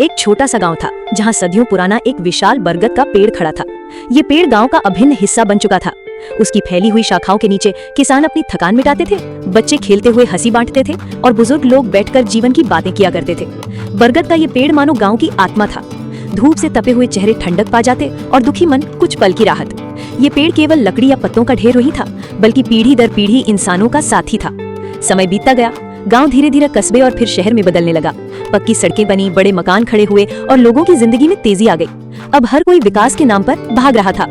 एक छोटा सा गांव था जहां सदियों पुराना एक विशाल बरगद का पेड़ खड़ा था। ये पेड़ गांव का अभिन्न हिस्सा बन चुका था। उसकी फैली हुई शाखाओं के नीचे किसान अपनी थकान मिटाते थे, बच्चे खेलते हुए हंसी बांटते थे और बुजुर्ग लोग बैठकर जीवन की बातें किया करते थे। बरगद का ये पेड़ मानो गाँव की आत्मा था। धूप से तपे हुए चेहरे ठंडक पा जाते और दुखी मन कुछ पल की राहत। ये पेड़ केवल लकड़ी या पत्तों का ढेर नहीं था, बल्कि पीढ़ी दर पीढ़ी इंसानों का साथी था। समय बीतता गया, गांव धीरे धीरे कस्बे और फिर शहर में बदलने लगा। पक्की सड़कें बनी, बड़े मकान खड़े हुए और लोगों की जिंदगी में तेजी आ गई। अब हर कोई विकास के नाम पर भाग रहा था।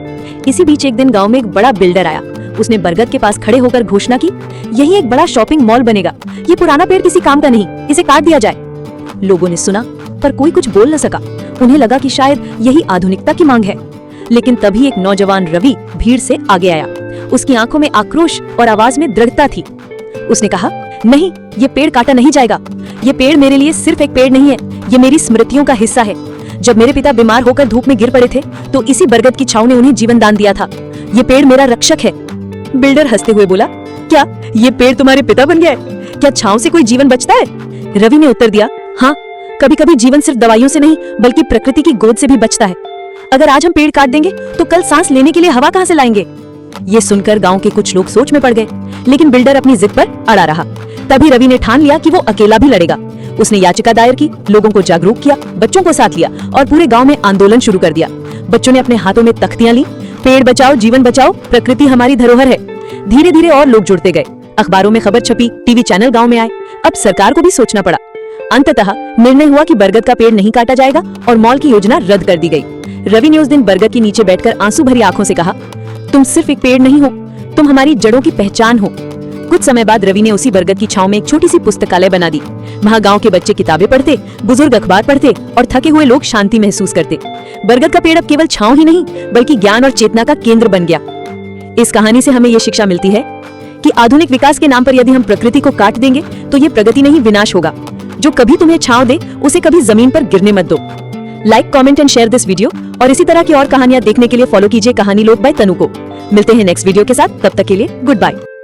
इसी बीच एक दिन गांव में एक बड़ा बिल्डर आया। उसने बरगद के पास खड़े होकर घोषणा की, यही एक बड़ा शॉपिंग मॉल बनेगा। ये पुराना पेड़ किसी काम का नहीं, इसे काट दिया जाए। लोगों ने सुना पर कोई कुछ बोल न सका। उन्हें लगा कि शायद यही आधुनिकता की मांग है। लेकिन तभी एक नौजवान रवि भीड़ से आगे आया। उसकी आंखों में आक्रोश और आवाज में दृढ़ता थी। उसने कहा, नहीं, ये पेड़ काटा नहीं जाएगा। ये पेड़ मेरे लिए सिर्फ एक पेड़ नहीं है, ये मेरी स्मृतियों का हिस्सा है। जब मेरे पिता बीमार होकर धूप में गिर पड़े थे तो इसी बरगद की छांव ने उन्हें जीवन दान दिया था। ये पेड़ मेरा रक्षक है। बिल्डर हंसते हुए बोला, क्या ये पेड़ तुम्हारे पिता बन गया है? क्या छांव से कोई जीवन बचता है? रवि ने उत्तर दिया, हाँ, कभी कभी जीवन सिर्फ दवाइयों से नहीं बल्कि प्रकृति की गोद से भी बचता है। अगर आज हम पेड़ काट देंगे तो कल सांस लेने के लिए हवा कहाँ से लाएंगे? ये सुनकर गांव के कुछ लोग सोच में पड़ गए, लेकिन बिल्डर अपनी जिद पर अड़ा रहा। तभी रवि ने ठान लिया कि वो अकेला भी लड़ेगा। उसने याचिका दायर की, लोगों को जागरूक किया, बच्चों को साथ लिया और पूरे गांव में आंदोलन शुरू कर दिया। बच्चों ने अपने हाथों में तख्तियां ली, पेड़ बचाओ जीवन बचाओ, प्रकृति हमारी धरोहर है। धीरे धीरे और लोग जुड़ते गए। अखबारों में खबर छपी, टीवी चैनल गाँव में आए। अब सरकार को भी सोचना पड़ा। अंततः निर्णय हुआ कि बरगद का पेड़ नहीं काटा जाएगा और मॉल की योजना रद्द कर दी गई। रवि ने उस दिन बरगद के नीचे बैठकर आंसू भरी आंखों से कहा, तुम सिर्फ एक पेड़ नहीं हो, तुम हमारी जड़ों की पहचान हो। कुछ समय बाद रवि ने उसी बरगद की छांव में एक छोटी सी पुस्तकालय बना दी। वहाँ गांव के बच्चे किताबें पढ़ते, बुजुर्ग अखबार पढ़ते और थके हुए लोग शांति महसूस करते। बरगद का पेड़ अब केवल छांव ही नहीं बल्कि ज्ञान और चेतना का केंद्र बन गया। इस कहानी से हमें ये शिक्षा मिलती है कि आधुनिक विकास के नाम पर यदि हम प्रकृति को काट देंगे तो ये प्रगति नहीं विनाश होगा। जो कभी तुम्हें छांव दे उसे कभी जमीन पर गिरने मत दो। Like, comment and share this video और इसी तरह की और कहानियां देखने के लिए फॉलो कीजिए कहानी लोक बाय तनु को। मिलते हैं नेक्स्ट वीडियो के साथ, तब तक के लिए गुड बाय।